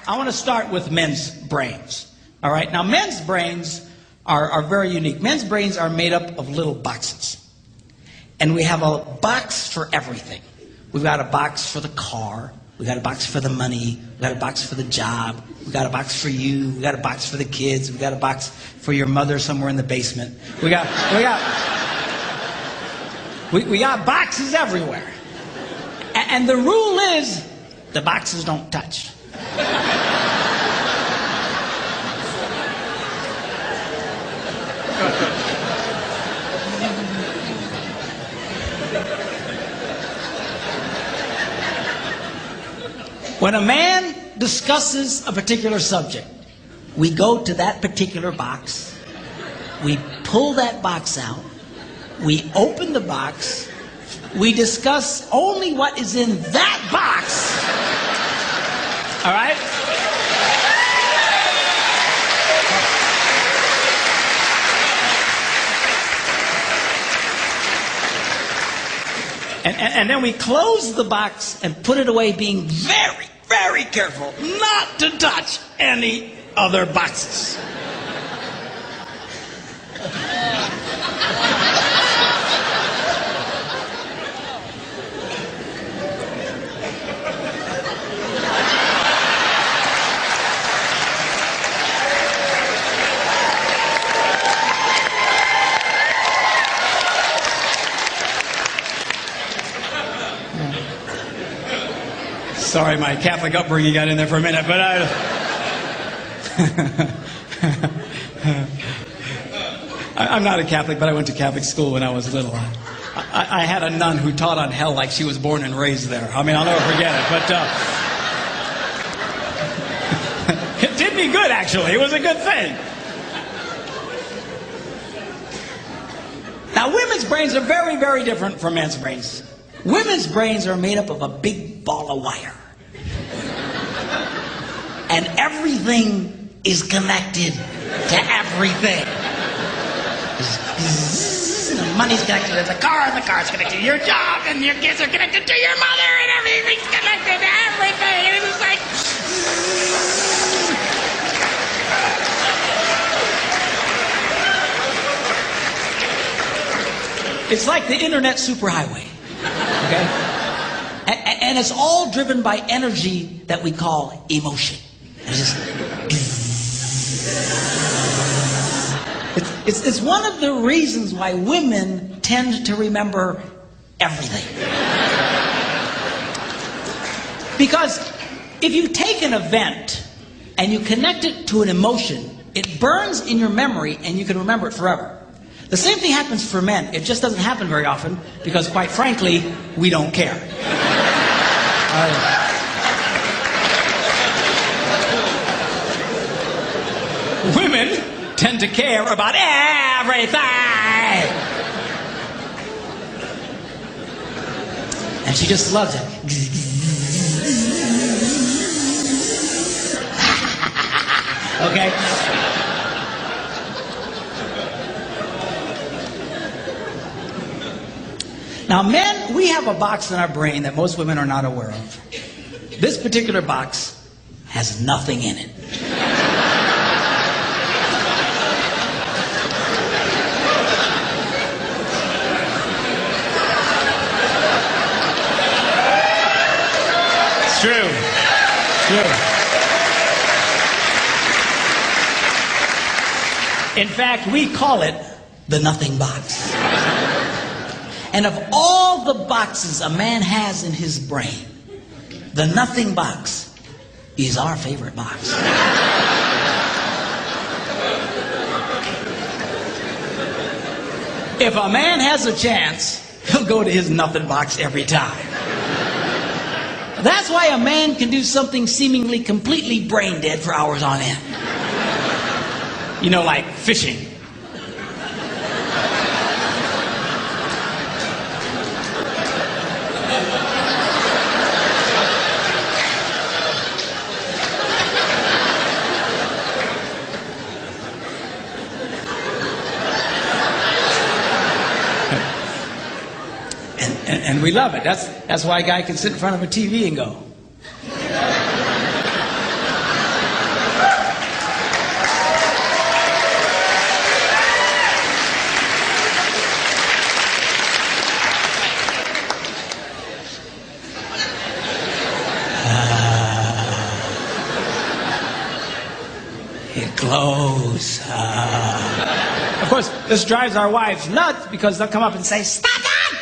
I want to start with men's brains. All right? Now, men's brains are very unique. Men's brains are made up of little boxes. And we have a box for everything. We've got a box for the car. We've got a box for the money. We've got a box for the job. We've got a box for you. We've got a box for the kids. We've got a box for your mother somewhere in the basement. We got boxes everywhere. And the rule is, the boxes don't touch. When a man discusses a particular subject, we go to that particular box, we pull that box out, we open the box, we discuss only what is in that box. All right? And then we close the box and put it away, being very, very careful not to touch any other boxes. Sorry, my Catholic upbringing got in there for a minute, but I'm not a Catholic, but I went to Catholic school when I was little. I had a nun who taught on hell like she was born and raised there. I mean, I'll never forget it, but it did me good, actually. It was a good thing. Now, women's brains are very, very different from men's brains. Women's brains are made up of a big ball of wire. And everything is connected to everything. The money's connected to the car, and the car's connected to your job, and your kids are connected to your mother, and everything's connected to everything. And it's like... It's like the internet superhighway. Okay? And it's all driven by energy that we call emotion. It's one of the reasons why women tend to remember everything. Because if you take an event and you connect it to an emotion, it burns in your memory and you can remember it forever. The same thing happens for men. It just doesn't happen very often because, quite frankly, we don't care. Women tend to care about everything. And she just loves it. Okay? Now, men, we have a box in our brain that most women are not aware of. This particular box has nothing in it. It's true. It's true. In fact, we call it the nothing box. And of all the boxes a man has in his brain, the nothing box is our favorite box. If a man has a chance, he'll go to his nothing box every time. That's why a man can do something seemingly completely brain dead for hours on end. You know, like fishing. And we love it. That's why a guy can sit in front of a TV and go. Get close. Of course, this drives our wives nuts because they'll come up and say, "Stop that!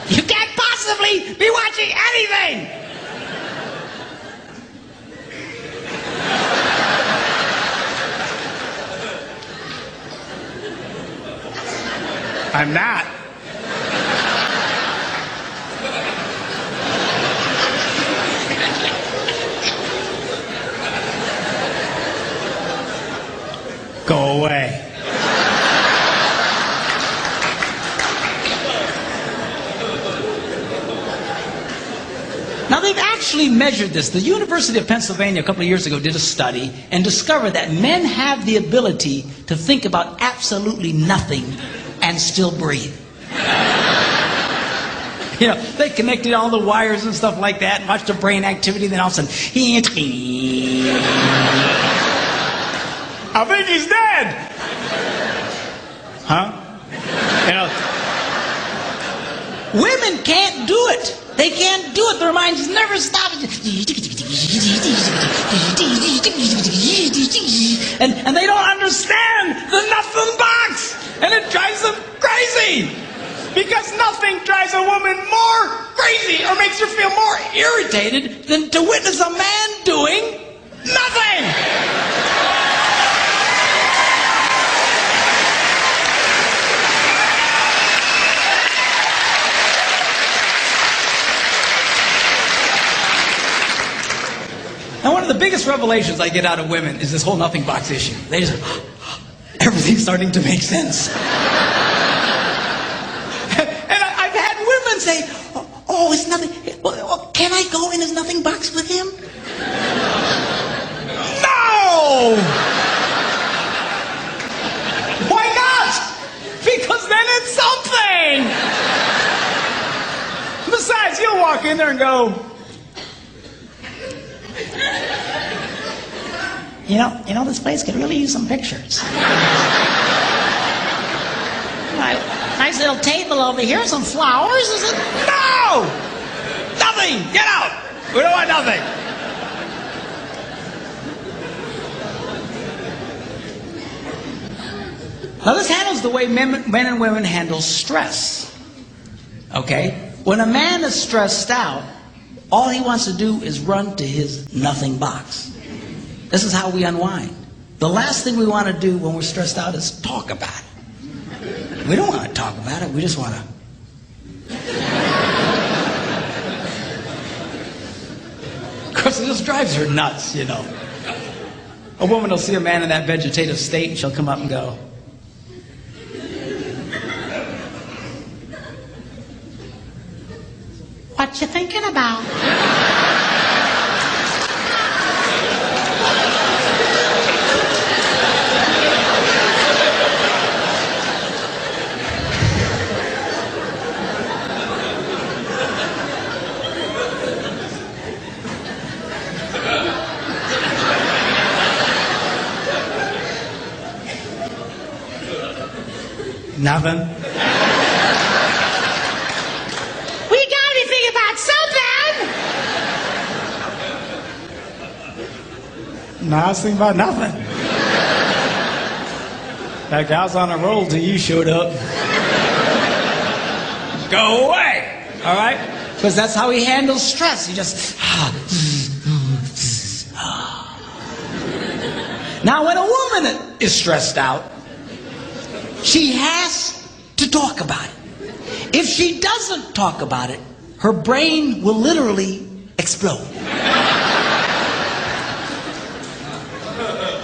You can't possibly be watching anything!" I'm not. Go away. Now they've actually measured this. The University of Pennsylvania a couple of years ago did a study and discovered that men have the ability to think about absolutely nothing and still breathe. You know, they connected all the wires and stuff like that and watched the brain activity, then all of a sudden, I think he's dead. Huh? You know, women can't do it. They can't do it. Their minds never stop. And they don't understand the nothing box. And it drives them crazy. Because nothing drives a woman more crazy or makes her feel more irritated than to witness a man doing nothing. And one of the biggest revelations I get out of women is this whole nothing box issue. They just, everything's starting to make sense. Say, oh, it's nothing. Well, can I go in his nothing box with him? No! Why not? Because then it's something! Besides, you'll walk in there and go, you know, this place could really use some pictures. Nice little table over here, some flowers. Is it? No! Nothing! Get out! We don't want nothing. Now this handles the way men and women handle stress. Okay? When a man is stressed out, all he wants to do is run to his nothing box. This is how we unwind. The last thing we want to do when we're stressed out is talk about it. We don't want to talk about it. We just want to. Of course, it just drives her nuts, you know. A woman will see a man in that vegetative state and she'll come up and go, "What you thinking about?" Nothing. We gotta be thinking about something. No, I was thinking about nothing. In fact, I was on a roll till you showed up. Go away. All right? Because that's how he handles stress. He just. Now, when a woman is stressed out, she has to talk about it. If she doesn't talk about it, her brain will literally explode.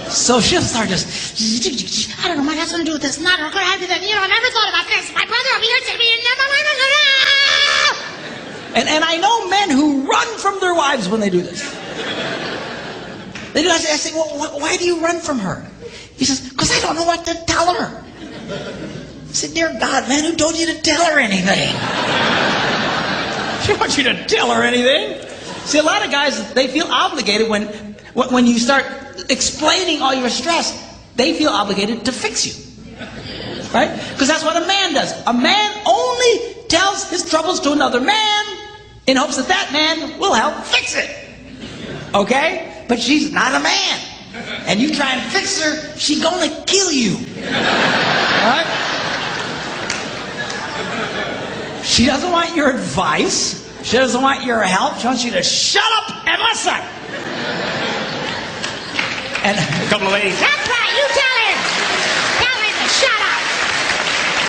So she'll start just, I don't know, might have something to do with this, not, or could have to do that, I never thought about this, my brother over here said to me, and I know men who run from their wives when they do this. They do. I say, well, why do you run from her? He says, because I don't know what to tell her. I said, dear God, man, who told you to tell her anything? She wants you to tell her anything. See, a lot of guys, they feel obligated when you start explaining all your stress, they feel obligated to fix you. Right? Because that's what a man does. A man only tells his troubles to another man in hopes that that man will help fix it. Okay? But she's not a man. and you try and fix her, she gonna kill you. All right? She doesn't want your advice. She doesn't want your help. She wants you to shut up and listen. And a couple of ladies, That's right, you tell him. Tell him to shut